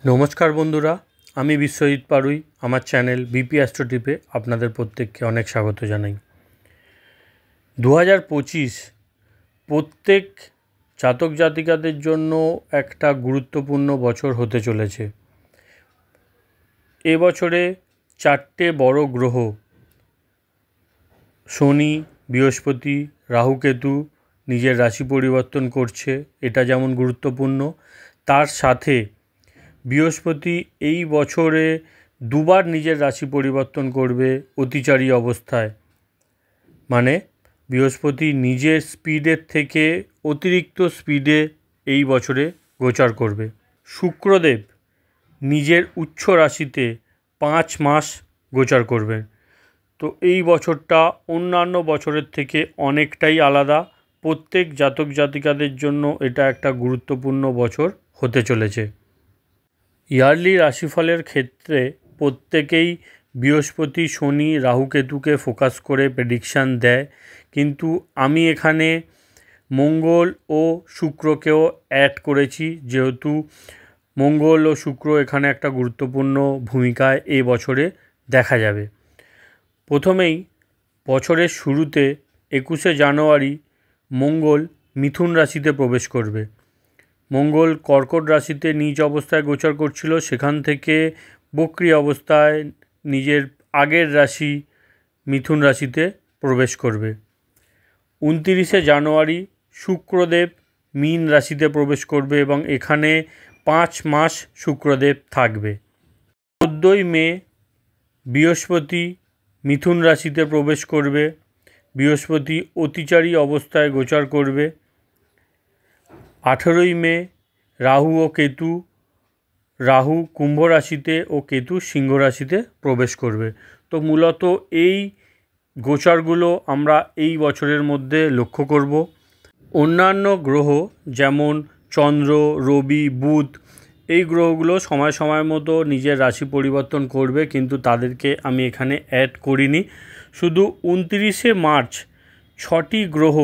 নমস্কার বন্ধুরা, আমি বিশ্বজিৎ পারুই। আমার চ্যানেল বিপি অ্যাস্ট্রো টিপে আপনাদের প্রত্যেককে অনেক স্বাগত জানাই। 2025 প্রত্যেক জাতক জাতিকাদের জন্য একটা গুরুত্বপূর্ণ বছর হতে চলেছে। এবছরে 4টে বড় গ্রহ শনি, বৃহস্পতি, রাহু, কেতু নিজের রাশি পরিবর্তন করছে। এটা যেমন গুরুত্বপূর্ণ, তার সাথে বৃহস্পতি এই বছরে দুবার নিজের রাশি পরিবর্তন করবে অতিচারী অবস্থায়। মানে বৃহস্পতি নিজের স্পিডের থেকে অতিরিক্ত স্পিডে এই বছরে গোচর করবে। শুক্রদেব নিজের উচ্চ রাশিতে 5 মাস গোচর করবেন। তো এই বছরটা অন্যান্য বছরের থেকে অনেকটাই আলাদা। প্রত্যেক জাতক জাতিকাদের জন্য এটা একটা গুরুত্বপূর্ণ বছর হতে চলেছে। ইয়ারলি রাশিফলের ক্ষেত্রে প্রত্যেকেই বৃহস্পতি, শনি, রাহু, কেতুকে ফোকাস করে প্রেডিকশান দেয়, কিন্তু আমি এখানে মঙ্গল ও শুক্রকেও অ্যাড করেছি, যেহেতু মঙ্গল ও শুক্র এখানে একটা গুরুত্বপূর্ণ ভূমিকায় এই বছরে দেখা যাবে। প্রথমেই বছরের শুরুতে 21শে জানুয়ারি মঙ্গল মিথুন রাশিতে প্রবেশ করবে। মঙ্গল কর্কট রাশিতে নিজ অবস্থায় গোচর করছিল, সেখান থেকে বক্রী অবস্থায় নিজের আগের রাশি মিথুন রাশিতে প্রবেশ করবে। 29শে জানুয়ারি শুক্রদেব মীন রাশিতে প্রবেশ করবে এবং এখানে 5 মাস শুক্রদেব থাকবে। 14ই মে বৃহস্পতি মিথুন রাশিতে প্রবেশ করবে। বৃহস্পতি অতিচারী অবস্থায় গোচর করবে। 18ই মে রাহু ও কেতু, রাহু কুম্ভ রাশিতে ও কেতু সিংহ রাশিতে প্রবেশ করবে। তো মূলত এই গোচরগুলো আমরা এই বছরের মধ্যে লক্ষ্য করব। অন্যান্য গ্রহ যেমন চন্দ্র, রবি, বুধ, এই গ্রহগুলো সময় সময় মতো নিজের রাশি পরিবর্তন করবে, কিন্তু তাদেরকে আমি এখানে অ্যাড করিনি। শুধু 29শে মার্চ 6টি গ্রহ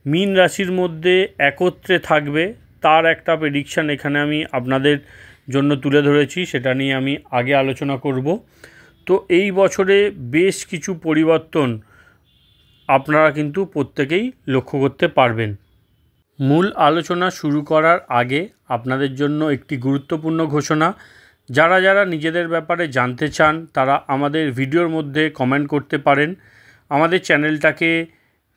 মীন রাশির মধ্যে একত্রে থাকবে, তার একটা প্রেডিকশান এখানে আমি আপনাদের জন্য তুলে ধরেছি, সেটা নিয়ে আমি আগে আলোচনা করব। তো এই বছরে বেশ কিছু পরিবর্তন আপনারা কিন্তু প্রত্যেকেই লক্ষ্য করতে পারবেন। মূল আলোচনা শুরু করার আগে আপনাদের জন্য একটি গুরুত্বপূর্ণ ঘোষণা। যারা যারা নিজেদের ব্যাপারে জানতে চান তারা আমাদের ভিডিওর মধ্যে কমেন্ট করতে পারেন। আমাদের চ্যানেলটাকে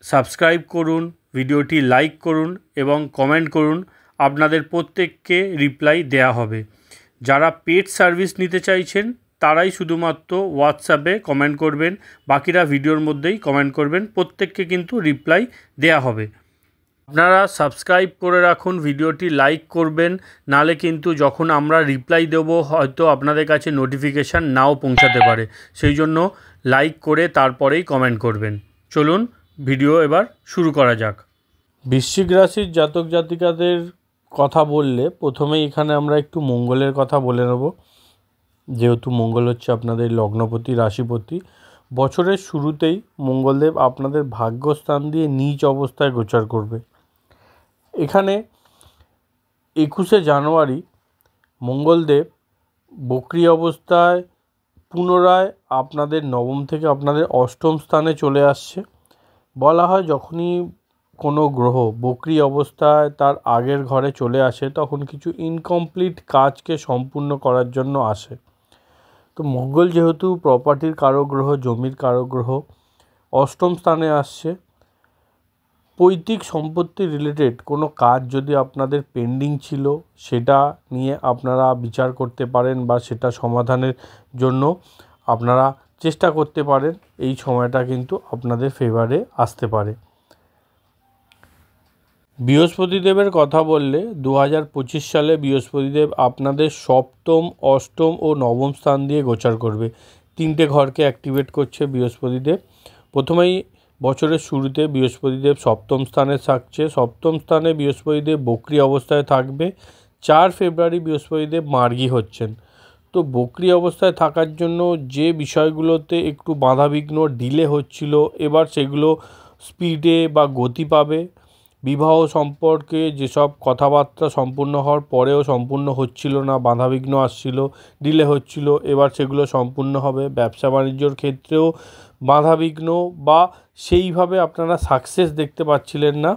সাবস্ক্রাইব করুন, ভিডিওটি লাইক করুন এবং কমেন্ট করুন। আপনাদের প্রত্যেককে রিপ্লাই দেয়া হবে। যারা পেড সার্ভিস নিতে চাইছেন তারাই শুধুমাত্র হোয়াটসঅ্যাপে কমেন্ট করবেন, বাকিরা ভিডিওর মধ্যেই কমেন্ট করবেন। প্রত্যেককে কিন্তু রিপ্লাই দেয়া হবে। আপনারা সাবস্ক্রাইব করে রাখুন, ভিডিওটি লাইক করবেন, নালে কিন্তু যখন আমরা রিপ্লাই দেবো হয়তো আপনাদের কাছে নোটিফিকেশান নাও পৌঁছাতে পারে। সেই জন্য লাইক করে তারপরেই কমেন্ট করবেন। চলুন ভিডিও এবার শুরু করা যাক। বৃশ্চিক রাশির জাতক জাতিকাদের কথা বললে প্রথমেই এখানে আমরা একটু মঙ্গলের কথা বলে নেব, যেহেতু মঙ্গল হচ্ছে আপনাদের লগ্নপতি, রাশিপতি। বছরের শুরুতেই মঙ্গলদেব আপনাদের ভাগ্যস্থান দিয়ে নিজ অবস্থায় গোচর করবে। এখানে 21শে জানুয়ারি মঙ্গলদেব বক্রী অবস্থায় পুনরায় আপনাদের নবম থেকে আপনাদের অষ্টম স্থানে চলে আসছে। বলা হয় যখনই কোনো গ্রহ বক্রী অবস্থায় তার আগের ঘরে চলে আসে তখন কিছু ইনকমপ্লিট কাজকে সম্পূর্ণ করার জন্য আসে। তো মঙ্গল যেহেতু প্রপার্টির কারক গ্রহ, জমির কারক গ্রহ, অষ্টম স্থানে আসছে। পৈতৃক সম্পত্তি রিলেটেড কোনো কাজ যদি আপনাদের পেন্ডিং ছিল সেটা নিয়ে আপনারা বিচার করতে পারেন বা সেটা সমাধানের জন্য আপনারা চেষ্টা করতে পারেন। এই সময়টা কিন্তু আপনাদের ফেভারে আসতে পারে। বৃহস্পতিদেবের কথা বললে 2025 সালে বৃহস্পতিদেব আপনাদের সপ্তম, অষ্টম ও নবম স্থান দিয়ে গোচর করবে। 3টে ঘরকে অ্যাক্টিভেট করছে বৃহস্পতিদেব। প্রথমেই বছরের শুরুতে বৃহস্পতিদেব সপ্তম স্থানে থাকছে। সপ্তম স্থানে বৃহস্পতিদেব বক্রী অবস্থায় থাকবে। 4 ফেব্রুয়ারি বৃহস্পতিদেব মার্গী হচ্ছেন। তো বক্রী অবস্থায় থাকার জন্য যে বিষয়গুলোতে একটু বাধাবিঘ্ন ডিলে হচ্ছিল, এবার সেগুলো স্পিডে বা গতি পাবে বিবাহ সম্পর্কে যেসব কথাবার্তা সম্পূর্ণ হওয়ার পরেও সম্পূর্ণ হচ্ছিল না, বাধাবিঘ্ন আসছিল, ডিলে হচ্ছিল, এবার সেগুলো সম্পূর্ণ হবে। ব্যবসা বাণিজ্যর ক্ষেত্রেও বাধাবিঘ্ন বা সেইভাবে আপনারা সাকসেস দেখতে পাচ্ছিলেন না,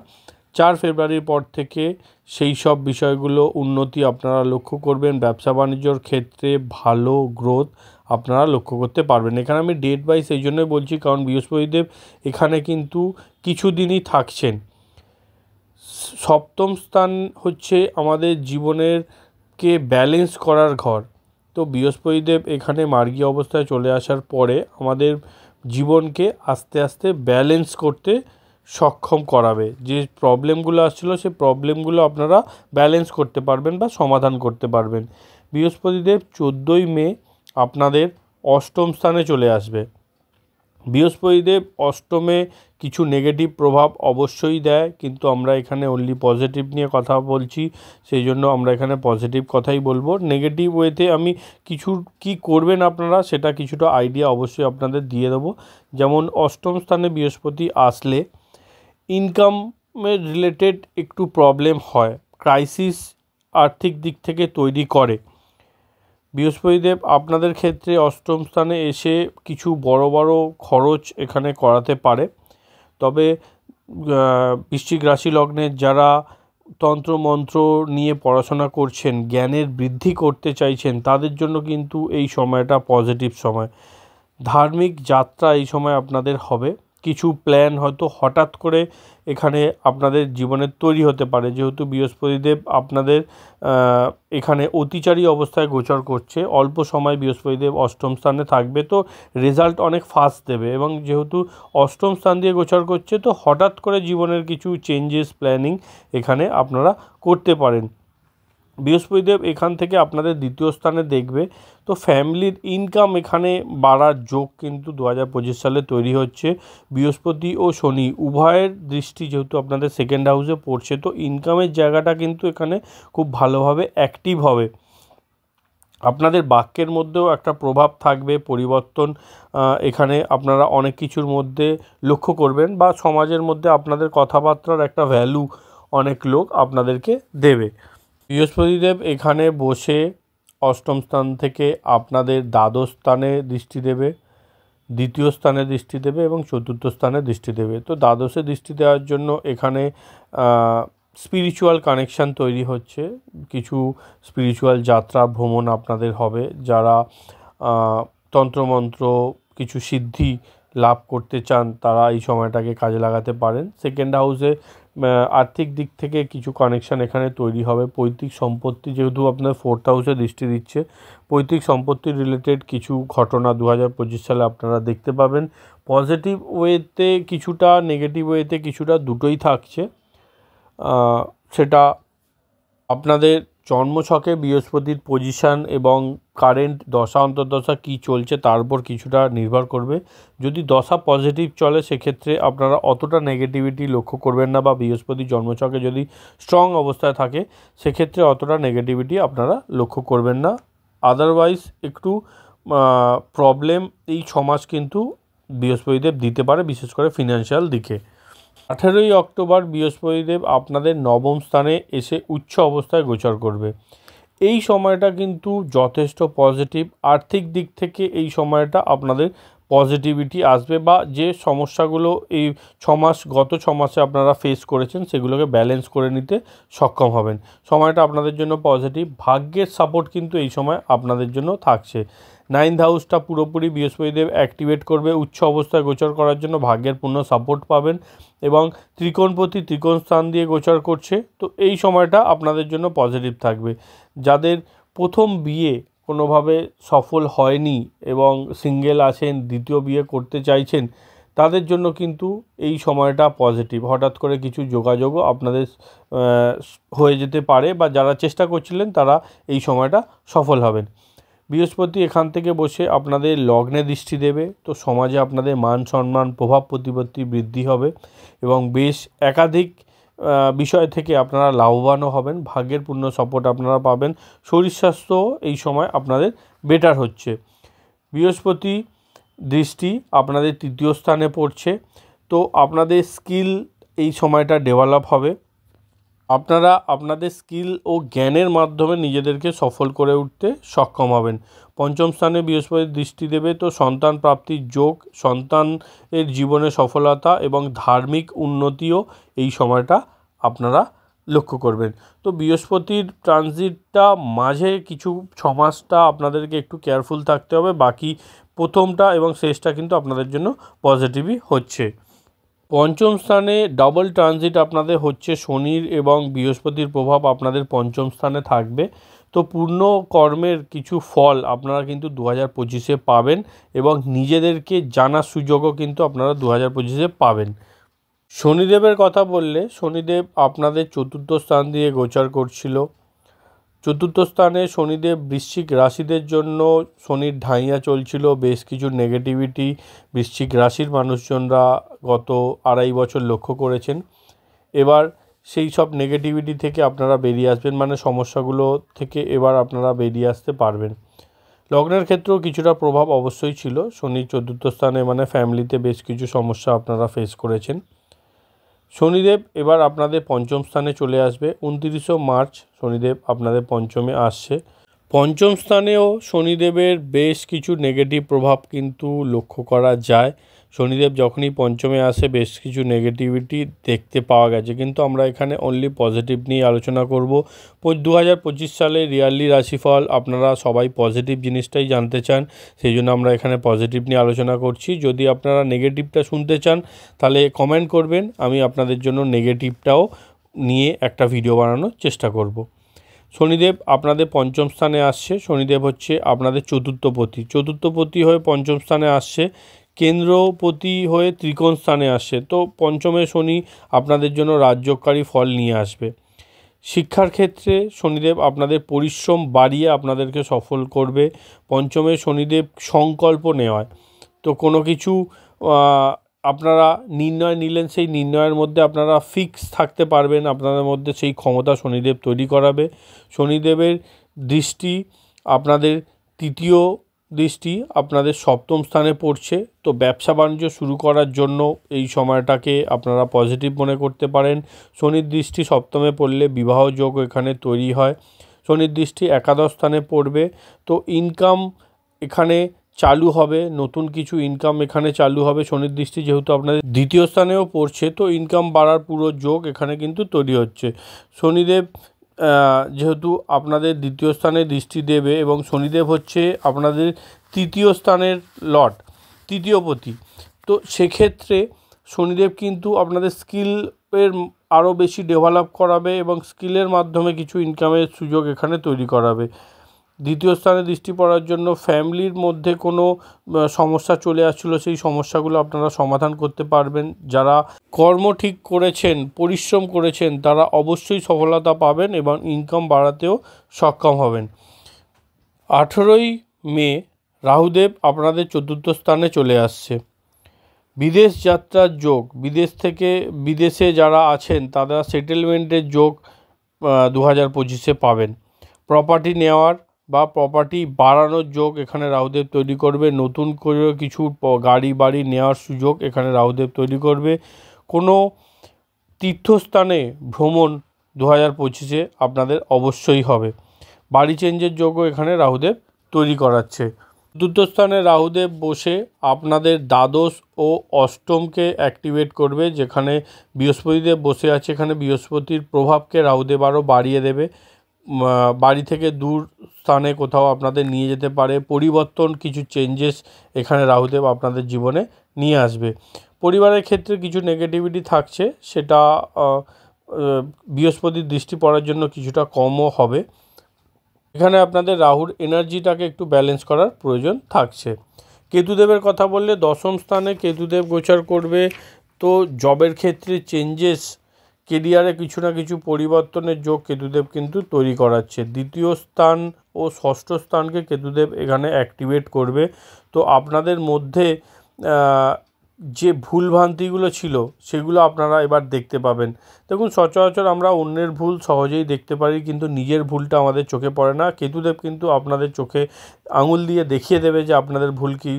4 ফেব্রুয়ারির পর থেকে সেই সব বিষয়গুলো উন্নতি আপনারা লক্ষ্য করবেন। ব্যবসা বাণিজ্যর ক্ষেত্রে ভালো গ্রোথ আপনারা লক্ষ্য করতে পারবেন। এখানে আমি ডেট ওয়াইজ এই জন্যই বলছি, কারণ বৃহস্পতিদেব এখানে কিন্তু কিছুদিনই থাকছেন। সপ্তম স্থান হচ্ছে আমাদের জীবনেরকে ব্যালেন্স করার ঘর। তো বৃহস্পতিদেব এখানে মার্গী অবস্থায় চলে আসার পরে আমাদের জীবনকে আস্তে আস্তে ব্যালেন্স করতে সক্ষম করাবে। যে প্রবলেমগুলো আসছিলো সেই প্রবলেমগুলো আপনারা ব্যালেন্স করতে পারবেন বা সমাধান করতে পারবেন। বৃহস্পতিদেব 14ই মে আপনাদের অষ্টম স্থানে চলে আসবে। বৃহস্পতিদেব অষ্টমে কিছু নেগেটিভ প্রভাব অবশ্যই দেয়, কিন্তু আমরা এখানে অনলি পজিটিভ নিয়ে কথা বলছি, সেই জন্য আমরা এখানে পজিটিভ কথাই বলবো। নেগেটিভ ওয়েতে আমি কিছু কি করবেন আপনারা সেটা কিছুটা আইডিয়া অবশ্যই আপনাদের দিয়ে দেবো। যেমন অষ্টম স্থানে বৃহস্পতি আসলে ইনকামের রিলেটেড একটু প্রবলেম হয়, ক্রাইসিস আর্থিক দিক থেকে তৈরি করে। বৃহস্পতিদেব আপনাদের ক্ষেত্রে অষ্টম স্থানে এসে কিছু বড় বড় খরচ এখানে করাতে পারে। তবে বৃশ্চিক রাশি লগ্নের যারা তন্ত্রমন্ত্র নিয়ে পড়াশোনা করছেন, জ্ঞানের বৃদ্ধি করতে চাইছেন, তাদের জন্য কিন্তু এই সময়টা পজিটিভ সময়। ধার্মিক যাত্রা এই সময় আপনাদের হবে। কিছু প্ল্যান হয়তো হঠাৎ করে এখানে আপনাদের জীবনে তৈরি হতে পারে, যেহেতু বৃহস্পতিদেব আপনাদের এখানে অতিচারী অবস্থায় গোচর করছে। অল্প সময় বৃহস্পতিদেব অষ্টম স্থানে থাকবে, তো রেজাল্ট অনেক ফাস্ট দেবে, এবং যেহেতু অষ্টম স্থান দিয়ে গোচর করছে তো হঠাৎ করে জীবনের কিছু চেঞ্জেস প্ল্যানিং এখানে আপনারা করতে পারেন। বৃহস্পতিদেব এখান থেকে আপনাদের দ্বিতীয় স্থানে দেখবে, তো ফ্যামিলির ইনকাম এখানে বাড়ার যোগ কিন্তু 2025 সালে তৈরি হচ্ছে। বৃহস্পতি ও শনি উভয়ের দৃষ্টি যেহেতু আপনাদের সেকেন্ড হাউসে পড়ছে, তো ইনকামের জায়গাটা কিন্তু এখানে খুব ভালোভাবে অ্যাক্টিভ হবে। আপনাদের বাক্যের মধ্যেও একটা প্রভাব থাকবে, পরিবর্তন এখানে আপনারা অনেক কিছুর মধ্যে লক্ষ্য করবেন, বা সমাজের মধ্যে আপনাদের কথাবার্তার একটা ভ্যালু অনেক লোক আপনাদেরকে দেবে। বৃহস্পতিদেব এখানে বসে অষ্টম স্থান থেকে আপনাদের দ্বাদশ স্থানে দৃষ্টি দেবে, দ্বিতীয় স্থানে দৃষ্টি দেবে এবং চতুর্থ স্থানে দৃষ্টি দেবে। তো দ্বাদশে দৃষ্টি দেওয়ার জন্য এখানে স্পিরিচুয়াল কানেকশান তৈরি হচ্ছে, কিছু স্পিরিচুয়াল যাত্রা ভ্রমণ আপনাদের হবে। যারা তন্ত্রমন্ত্র কিছু সিদ্ধি লাভ করতে চান তারা এই সময়টাকে কাজে লাগাতে পারেন। সেকেন্ড হাউসে আর্থিক দিক থেকে কিছু কানেকশান এখানে তৈরি হবে। পৈতৃক সম্পত্তি যেহেতু আপনার ফোর্থ হাউসে দৃষ্টি দিচ্ছে, পৈতৃক সম্পত্তির রিলেটেড কিছু ঘটনা 2025 সালে আপনারা দেখতে পাবেন। পজিটিভ ওয়েতে কিছুটা, নেগেটিভ ওয়েতে কিছুটা, দুটোই থাকছে। সেটা আপনাদের জন্মছকে বৃহস্পতির পজিশান এবং কারেন্ট দশা অন্তর্দশা কী চলছে তার উপর কিছুটা নির্ভর করবে। যদি দশা পজিটিভ চলে সেক্ষেত্রে আপনারা অতটা নেগেটিভিটি লক্ষ্য করবেন না, বা বৃহস্পতি জন্মছকে যদি স্ট্রং অবস্থায় থাকে সেক্ষেত্রে অতটা নেগেটিভিটি আপনারা লক্ষ্য করবেন না। আদারওয়াইজ একটু প্রবলেম এই 6 মাস কিন্তু বৃহস্পতিদেব দিতে পারে, বিশেষ করে ফিনান্সিয়াল দিকে। 18ই অক্টোবর বৃহস্পতিদেব আপনাদের নবম স্থানে এসে উচ্চ অবস্থায় গোচর করবে। এই সময়টা কিন্তু যথেষ্ট পজিটিভ। আর্থিক দিক থেকে এই সময়টা আপনাদের পজিটিভিটি আসবে, বা যে সমস্যাগুলো এই 6 মাস, গত 6 মাসে আপনারা ফেস করেছেন সেগুলোকে ব্যালেন্স করে নিতে সক্ষম হবেন। সময়টা আপনাদের জন্য পজিটিভ। ভাগ্যের সাপোর্ট কিন্তু এই সময় আপনাদের জন্য থাকছে। 9th হাউসটা পুরোপুরি বৃহস্পতিদেব অ্যাক্টিভেট করবে, উচ্চ অবস্থায় গোচর করার জন্য ভাগ্যের পূর্ণ সাপোর্ট পাবেন, এবং ত্রিকোণপতি ত্রিকোণ স্থান দিয়ে গোচর করছে, তো এই সময়টা আপনাদের জন্য পজিটিভ থাকবে। যাদের প্রথম বিয়ে কোনোভাবে সফল হয়নি এবং সিঙ্গেল আছেন, দ্বিতীয় বিয়ে করতে চাইছেন, তাদের জন্য কিন্তু এই সময়টা পজিটিভ। হঠাৎ করে কিছু যোগাযোগও আপনাদের হয়ে যেতে পারে, বা যারা চেষ্টা করছিলেন তারা এই সময়টা সফল হবেন। বৃহস্পতি এখান থেকে বসে আপনাদের লগ্নে দৃষ্টি দেবে, তো সমাজে আপনাদের মান সম্মান, প্রভাব প্রতিপত্তি বৃদ্ধি হবে, এবং বেশ একাধিক বিষয় থেকে আপনারা লাভবানও হবেন। ভাগ্যের পূর্ণ সাপোর্ট আপনারা পাবেন। শরীর স্বাস্থ্য এই সময় আপনাদের বেটার হচ্ছে। বৃহস্পতি দৃষ্টি আপনাদের তৃতীয় স্থানে পড়ছে, তো আপনাদের স্কিল এই সময়টা ডেভেলপ হবে। আপনারা আপনাদের স্কিল ও জ্ঞানের মাধ্যমে নিজেদেরকে সফল করে উঠতে সক্ষম হবেন। পঞ্চম স্থানে বৃহস্পতি দৃষ্টি দেবে, তো সন্তান প্রাপ্তির যোগ, সন্তানের জীবনে সফলতা এবং ধার্মিক উন্নতিও এই সময়টা আপনারা লক্ষ্য করবেন। তো বৃহস্পতির ট্রানজিটটা মাঝে কিছু 6 মাসটা আপনাদেরকে একটু কেয়ারফুল থাকতে হবে, বাকি প্রথমটা এবং শেষটা কিন্তু আপনাদের জন্য পজিটিভই হচ্ছে। পঞ্চম স্থানে ডাবল ট্রানজিট আপনাদের হচ্ছে, শনির এবং বৃহস্পতির প্রভাব আপনাদের পঞ্চম স্থানে থাকবে। তো পূর্ণ কর্মের কিছু ফল আপনারা কিন্তু 2025-এ পাবেন এবং নিজেদেরকে জানার সুযোগও কিন্তু আপনারা 2025-এ পাবেন। শনিদেবের কথা বললে, শনিদেব আপনাদের চতুর্থ স্থান দিয়ে গোচর করছিল। চতুর্থ স্থানে শনিদেব বৃশ্চিক রাশিদের জন্য শনির ঢাইয়া চলছিল, বেশ কিছু নেগেটিভিটি বৃশ্চিক রাশির মানুষজনরা গত 2.5 বছর লক্ষ্য করেছেন। এবার সেই সব নেগেটিভিটি থেকে আপনারা বেরিয়ে আসবেন, মানে সমস্যাগুলো থেকে এবার আপনারা বেরিয়ে আসতে পারবেন। লগ্নের ক্ষেত্রেও কিছুটা প্রভাব অবশ্যই ছিল, শনির চতুর্থ স্থানে মানে ফ্যামিলিতে বেশ কিছু সমস্যা আপনারা ফেস করেছেন। শনিদেব এবার আপনাদের পঞ্চম স্থানে চলে আসবে। 29 মার্চ শনিদেব আপনাদের পঞ্চমে আসছে। পঞ্চম স্থানেও শনিদেবের বেশ কিছু নেগেটিভ প্রভাব কিন্তু লক্ষ্য করা যায়। শনিদেব যখনই পঞ্চমে আসে বেশ কিছু নেগেটিভিটি দেখতে পাওয়া গেছে, কিন্তু আমরা এখানে অনলি পজিটিভ নিয়ে আলোচনা করব। 2025 সালে রিয়ালি রাশিফল আপনারা সবাই পজিটিভ জিনিসটাই জানতে চান, সেই জন্য আমরা এখানে পজিটিভ নিয়ে আলোচনা করছি। যদি আপনারা নেগেটিভটা শুনতে চান তাহলে কমেন্ট করবেন, আমি আপনাদের জন্য নেগেটিভটাও নিয়ে একটা ভিডিও বানানোর চেষ্টা করব। শনিদেব আপনাদের পঞ্চম স্থানে আসছে। শনিদেব হচ্ছে আপনাদের চতুর্থপতি হয়ে পঞ্চম স্থানে আসছে, কেন্দ্রপতি হয়ে ত্রিকোণ স্থানে আসছে। তো পঞ্চমে শনি আপনাদের জন্য রাজযোগকারী ফল নিয়ে আসবে। শিক্ষার ক্ষেত্রে শনিদেব আপনাদের পরিশ্রম বাড়িয়ে আপনাদেরকে সফল করবে। পঞ্চমে শনিদেব সংকল্প নেওয়ায়, তো কোনো কিছু আপনারা নির্ণয় নিলেন, সেই নির্ণয়ের মধ্যে আপনারা ফিক্স থাকতে পারবেন, আপনাদের মধ্যে সেই ক্ষমতা শনিদেব তৈরি করাবে। শনিদেবের দৃষ্টি আপনাদের তৃতীয় দৃষ্টি আপনাদের সপ্তম স্থানে পড়ছে, তো ব্যবসা বাণিজ্য শুরু করার জন্য এই সময়টাকে আপনারা পজিটিভ মনে করতে পারেন। শনির দৃষ্টি সপ্তমে পড়লে বিবাহ যোগ এখানে তৈরি হয়। শনির দৃষ্টি একাদশ স্থানে পড়বে, তো ইনকাম এখানে চালু হবে, নতুন কিছু ইনকাম এখানে চালু হবে। শনির দৃষ্টি যেহেতু আপনাদের দ্বিতীয় স্থানেও পড়ছে, তো ইনকাম বাড়ার পুরো যোগ এখানে কিন্তু তৈরি হচ্ছে। শনিদেব যেহেতু আপনাদের দ্বিতীয় স্থানে দৃষ্টি দেবে এবং শনিদেব হচ্ছে আপনাদের তৃতীয় স্থানের লর্ড, তৃতীয়পতি, তো সেক্ষেত্রে শনিদেব কিন্তু আপনাদের স্কিলের আরও বেশি ডেভেলপ করাবে এবং স্কিলের মাধ্যমে কিছু ইনকামের সুযোগ এখানে তৈরি করাবে। দ্বিতীয় স্থানে দৃষ্টি পড়ার জন্য ফ্যামিলির মধ্যে কোনো সমস্যা চলে আসছিলো, সেই সমস্যাগুলো আপনারা সমাধান করতে পারবেন। যারা কর্ম ঠিক করেছেন, পরিশ্রম করেছেন, তারা অবশ্যই সফলতা পাবেন এবং ইনকাম বাড়াতেও সক্ষম হবেন। 18ই মে রাহুদেব আপনাদের চতুর্থ স্থানে চলে আসছে। বিদেশ যাত্রার যোগ, বিদেশ থেকে বিদেশে যারা আছেন তারা সেটেলমেন্টের যোগ 2025-এ পাবেন। প্রপার্টি নেওয়ার বা প্রপার্টি বাড়ানোর যোগ এখানে রাহুদেব তৈরি করবে। নতুন করে কিছু গাড়ি বাড়ি নেওয়ার সুযোগ এখানে রাহুদেব তৈরি করবে। কোনো তীর্থস্থানে ভ্রমণ 2025-এ আপনাদের অবশ্যই হবে। বাড়ি চেঞ্জের যোগও এখানে রাহুদেব তৈরি করাচ্ছে। চতুর্থ স্থানে রাহুদেব বসে আপনাদের দ্বাদশ ও অষ্টমকে অ্যাক্টিভেট করবে, যেখানে বৃহস্পতিদেব বসে আছে, এখানে বৃহস্পতির প্রভাবকে রাহুদেব আরও বাড়িয়ে দেবে। বাড়ি থেকে দূর স্থানে কোথাও আপনাদের নিয়ে যেতে পারে, পরিবর্তন কিছু চেঞ্জেস এখানে রাহুদেব আপনাদের জীবনে নিয়ে আসবে। পরিবারের ক্ষেত্রে কিছু নেগেটিভিটি থাকছে, সেটা বৃহস্পতির দৃষ্টি পড়ার জন্য কিছুটা কমও হবে। এখানে আপনাদের রাহুর এনার্জিটাকে একটু ব্যালেন্স করার প্রয়োজন থাকছে। কেতুদেবের কথা বললে দশম স্থানে কেতুদেব গোচর করবে, তো জবের ক্ষেত্রে চেঞ্জেস, কেরিয়ারে কিছু না কিছু পরিবর্তনের যোগ কেতুদেব কিন্তু তৈরি করাচ্ছে। দ্বিতীয় স্থান ও ষষ্ঠ স্থানকে কেতুদেব এখানে অ্যাক্টিভেট করবে, তো আপনাদের মধ্যে যে ভুলভ্রান্তিগুলো ছিল সেগুলো আপনারা এবার দেখতে পাবেন। দেখুন, সচরাচর আমরা অন্যের ভুল সহজেই দেখতে পারি, কিন্তু নিজের ভুলটা আমাদের চোখে পড়ে না। কেতুদেব কিন্তু আপনাদের চোখে আঙুল দিয়ে দেখিয়ে দেবে যে আপনাদের ভুল কী,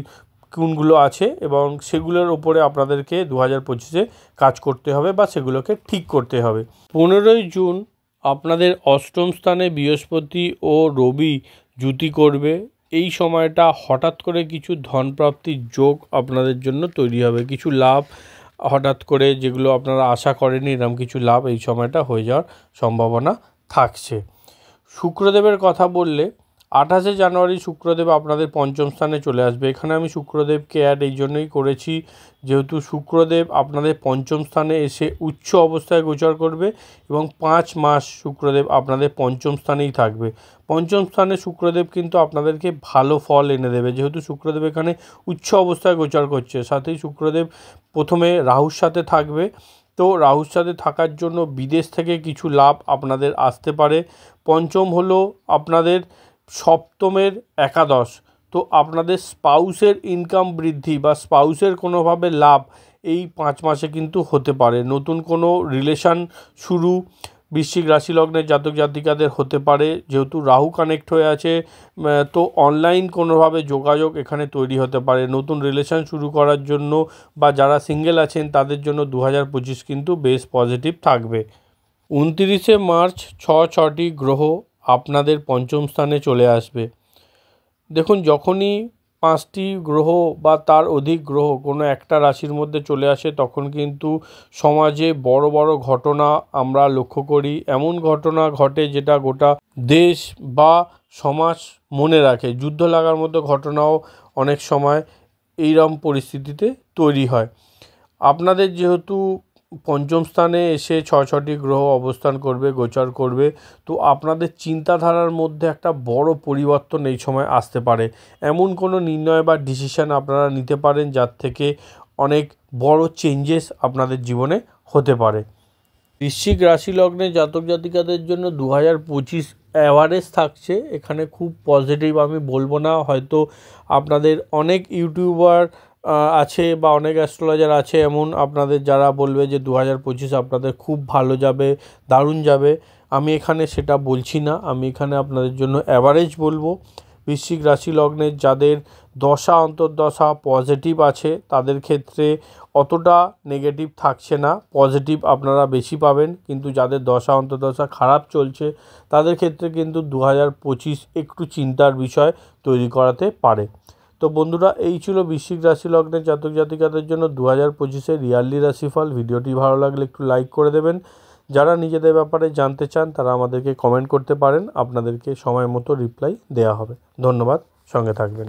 কোনগুলো আছে এবং সেগুলোর ওপরে আপনাদেরকে 2025-এ কাজ করতে হবে বা সেগুলোকে ঠিক করতে হবে। 15ই জুন আপনাদের অষ্টম স্থানে বৃহস্পতি ও রবি যুতি করবে। এই সময়টা হঠাৎ করে কিছু ধনপ্রাপ্তির যোগ আপনাদের জন্য তৈরি হবে। কিছু লাভ হঠাৎ করে যেগুলো আপনারা আশা করেননি এরকম কিছু লাভ এই সময়টা হয়ে যাওয়ার সম্ভাবনা থাকছে। শুক্রদেবের কথা বললে 28শে জানুয়ারি শুক্রদেব আপনাদের পঞ্চম স্থানে চলে আসবে। এখানে আমি শুক্রদেবকে অ্যাড এই জন্যই করেছি যেহেতু শুক্রদেব আপনাদের পঞ্চম স্থানে এসে উচ্চ অবস্থায় গোচর করবে এবং 5 মাস শুক্রদেব আপনাদের পঞ্চম স্থানেই থাকবে। পঞ্চম স্থানে শুক্রদেব কিন্তু আপনাদেরকে ভালো ফল এনে দেবে যেহেতু শুক্রদেব এখানে উচ্চ অবস্থায় গোচর করছে। সাথেই শুক্রদেব প্রথমে রাহুর সাথে থাকবে, তো রাহুর সাথে থাকার জন্য বিদেশ থেকে কিছু লাভ আপনাদের আসতে পারে। পঞ্চম হলো আপনাদের সপ্তমের একাদশ, তো আপনাদের স্পাউসের ইনকাম বৃদ্ধি বা স্পাউসের কোনোভাবে লাভ এই 5 মাসে কিন্তু হতে পারে। নতুন কোনো রিলেশান শুরু বৃশ্চিক রাশি লগ্নের জাতক জাতিকাদের হতে পারে যেহেতু রাহু কানেক্ট হয়ে আছে, তো অনলাইন কোনোভাবে যোগাযোগ এখানে তৈরি হতে পারে নতুন রিলেশান শুরু করার জন্য, বা যারা সিঙ্গেল আছেন তাদের জন্য 2025 কিন্তু বেশ পজিটিভ থাকবে। 29শে মার্চ 6টি গ্রহ আপনাদের পঞ্চম স্থানে চলে আসবে। দেখুন যখনই 5টি গ্রহ বা তার অধিক গ্রহ কোনো একটা রাশির মধ্যে চলে আসে তখন কিন্তু সমাজে বড় বড় ঘটনা আমরা লক্ষ্য করি। এমন ঘটনা ঘটে যেটা গোটা দেশ বা সমাজ মনে রাখে। যুদ্ধ লাগার মতো ঘটনাও অনেক সময় এইরকম পরিস্থিতিতে তৈরি হয়। আপনাদের যেহেতু পঞ্চম স্থানে এসে 6টি গ্রহ অবস্থান করবে, গোচর করবে, তো আপনাদের চিন্তাধারার মধ্যে একটা বড় পরিবর্তন এই সময় আসতে পারে। এমন কোনো নির্ণয় বা ডিসিশান আপনারা নিতে পারেন যার থেকে অনেক বড় চেঞ্জেস আপনাদের জীবনে হতে পারে। বৃশ্চিক রাশি লগ্নে জাতক জাতিকাদের জন্য 2025 অ্যাভারেজ থাকছে। এখানে খুব পজিটিভ আমি বলবো না, হয়তো আপনাদের অনেক ইউটিউবার আছে বা অনেক অ্যাস্ট্রোলজার আছে এমন আপনাদের যারা বলবে যে 2025 আপনাদের খুব ভালো যাবে, দারুণ যাবে। আমি এখানে সেটা বলছি না, আমি এখানে আপনাদের জন্য অ্যাভারেজ বলবো। বৃশ্চিক রাশি লগ্নের যাদের দশা অন্তর্দশা পজিটিভ আছে তাদের ক্ষেত্রে অতটা নেগেটিভ থাকছে না, পজিটিভ আপনারা বেশি পাবেন। কিন্তু যাদের দশা অন্তর্দশা খারাপ চলছে তাদের ক্ষেত্রে কিন্তু 2025 একটু চিন্তার বিষয় তৈরি করাতে পারে। তো বন্ধুরা এই ছিল বৃশ্চিক রাশি লগ্নের জাতক জাতিকাদের জন্য 2025-এর ইয়ারলি রাশিফল। ভিডিওটি ভালো লাগলে একটু লাইক করে দেবেন। যারা নিজেদের ব্যাপারে জানতে চান তারা আমাদেরকে কমেন্ট করতে পারেন, আপনাদেরকে সময় মতো রিপ্লাই দেওয়া হবে। ধন্যবাদ, সঙ্গে থাকবেন।